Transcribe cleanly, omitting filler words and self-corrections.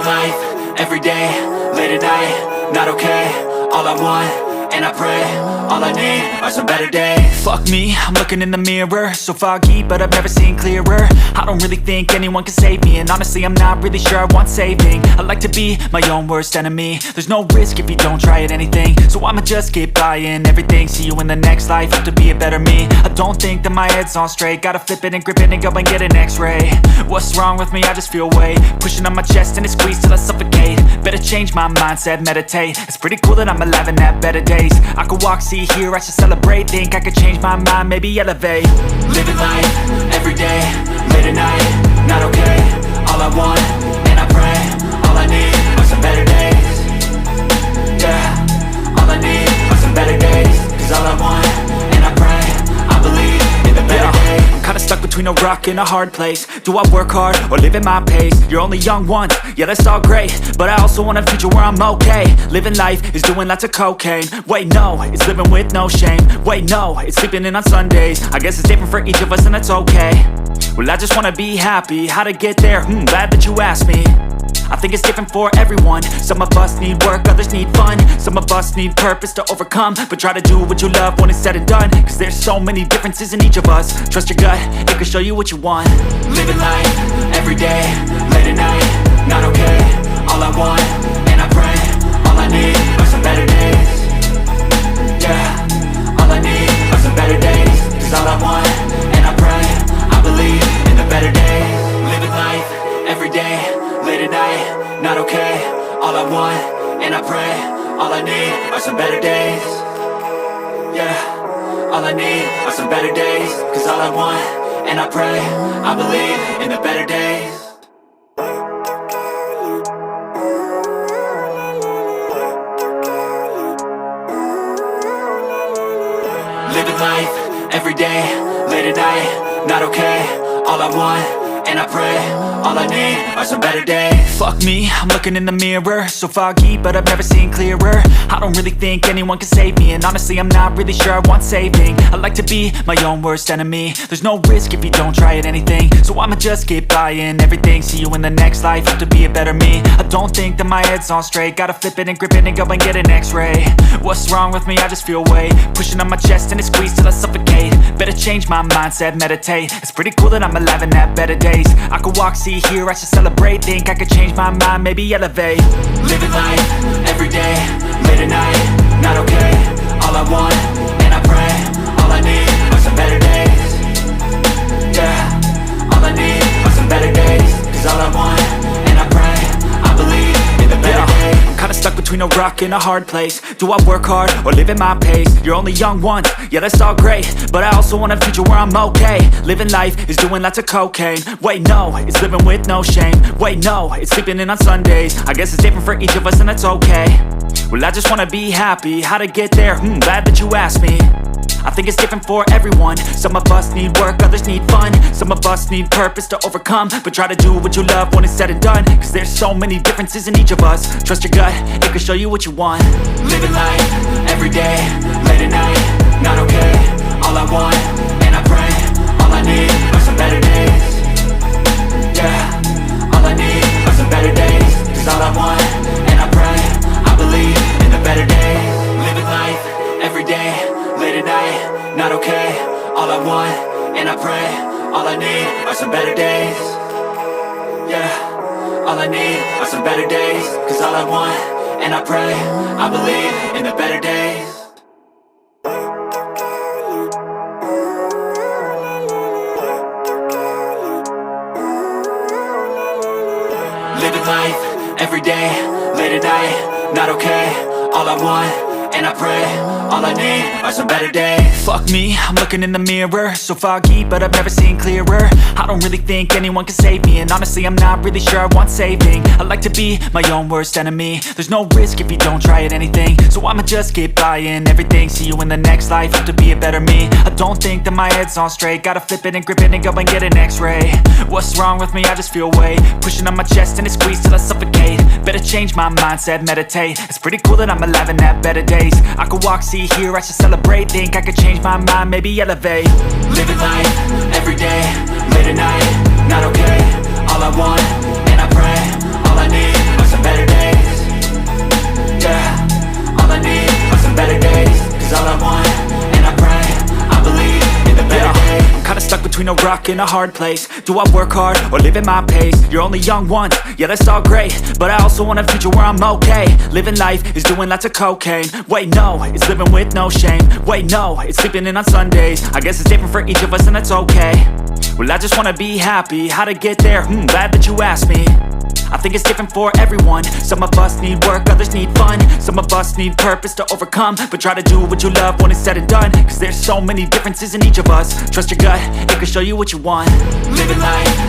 life, every day, late at night, not okay. All I want, and I pray, all I need are some better days. Fuck me, I'm looking in the mirror, so foggy, but I've never seen clearer. I don't really think anyone can save me, and honestly I'm not really sure I want saving. I like to be my own worst enemy. There's no risk if you don't try at anything, so I'ma just keep buying everything. See you in the next life, have to be a better me. I don't think that my head's on straight, gotta flip it and grip it and go and get an x-ray. What's wrong with me? I just feel weight pushing on my chest and it squeezes till I suffocate. Better change my mindset, meditate. It's pretty cool that I'm alive and have better days. I could walk, see, hear, I should celebrate. Think I could change my mind, maybe elevate. Living life, every day, late at night, not okay. All I want, and I pray, all I need are some better days. Yeah, all I need are some better days. Cause all I want, and I pray, I believe in the better days. I'm kinda stuck between a rock and a hard place. Do I work hard or live at my pace? You're only young once, yeah that's all great, but I also want a future where I'm okay. Living life is doing lots of cocaine. Wait no, it's living with no shame. Wait no, it's sleeping in on Sundays. I guess it's different for each of us and that's okay. Well I just wanna be happy, how to get there? Glad that you asked me. I think it's different for everyone. Some of us need work, others need fun. Some of us need purpose to overcome. But try to do what you love when it's said and done. Cause there's so many differences in each of us. Trust your gut, it can show you what you want. Living life, every day, late at night, not okay. All I want, and I pray, all I need are some better days. Yeah, all I need are some better days. Cause all I want, and I pray, I believe in the better days. Living life, every day, late at night, not okay. All I want, and I pray, all I need are some better days. Yeah, all I need are some better days. Cause all I want, and I pray, I believe in the better days. Living life, every day, late at night, not okay. All I want, and I pray, all I need are some better days. Fuck me, I'm looking in the mirror, so foggy, but I've never seen clearer. I don't really think anyone can save me, and honestly I'm not really sure I want saving. I like to be my own worst enemy. There's no risk if you don't try at anything, so I'ma just keep buying everything. See you in the next life, have to be a better me. I don't think that my head's on straight, gotta flip it and grip it and go and get an x-ray. What's wrong with me? I just feel weight pushing on my chest and it squeezes till I suffocate. Better change my mindset, meditate. It's pretty cool that I'm alive and have better days. I could walk, see, hear, I should celebrate. Think I could change my mind, maybe elevate. Living life, every day, late at night, not okay. All I want, and I pray, all I need are some better days. Yeah, all I need are some better days. Cause all I want, and I pray, I believe in the better days. I'm kinda stuck between a rock and a hard place. Do I work hard or live at my pace? You're only young once, yeah that's all great, but I also want a future where I'm okay. Living life is doing lots of cocaine. Wait no, it's living with no shame. Wait no, it's sleeping in on Sundays. I guess it's different for each of us and that's okay. Well I just wanna be happy, how to get there? Glad that you asked me. I think it's different for everyone. Some of us need work, others need fun. Some of us need purpose to overcome. But try to do what you love when it's said and done. Cause there's so many differences in each of us. Trust your gut, it can show you what you want. Living life, every day, late at night, not okay. All I want, and I pray, all I need are some better days. Yeah, all I need are some better days. Cause all I want, and I pray, I believe in the better days. Living life, every day, late at night, not okay. All I want, and I pray, all I need are some better days. Yeah, all I need are some better days. Cause all I want, and I pray, I believe in the better days. Living life, every day, late at night, not okay. All I want, and I pray, all I need are some better days. Fuck me, I'm looking in the mirror, so foggy, but I've never seen clearer. I don't really think anyone can save me, and honestly I'm not really sure I want saving. I like to be my own worst enemy. There's no risk if you don't try at anything, so I'ma just keep buying everything. See you in the next life, have to be a better me. I don't think that my head's on straight, gotta flip it and grip it and go and get an x-ray. What's wrong with me? I just feel weight pushing on my chest and it squeezes till I suffocate. Better change my mindset, meditate. It's pretty cool that I'm alive and have better days. I could walk, see, hear, I should celebrate. Think I could change my mind, maybe elevate. Living life, every day, late at night, not okay. All I want, and I pray, all I need are between a rock and a hard place. Do I work hard or live at my pace? You're only young once, yeah that's all great, but I also want a future where I'm okay. Living life is doing lots of cocaine. Wait no, it's living with no shame. Wait no, it's sleeping in on Sundays. I guess it's different for each of us and that's okay. Well I just wanna be happy, how to get there? Glad that you asked me. I think it's different for everyone. Some of us need work, others need fun. Some of us need purpose to overcome. But try to do what you love when it's said and done, cause there's so many differences in each of us. Trust your gut, it can show you what you want. Living life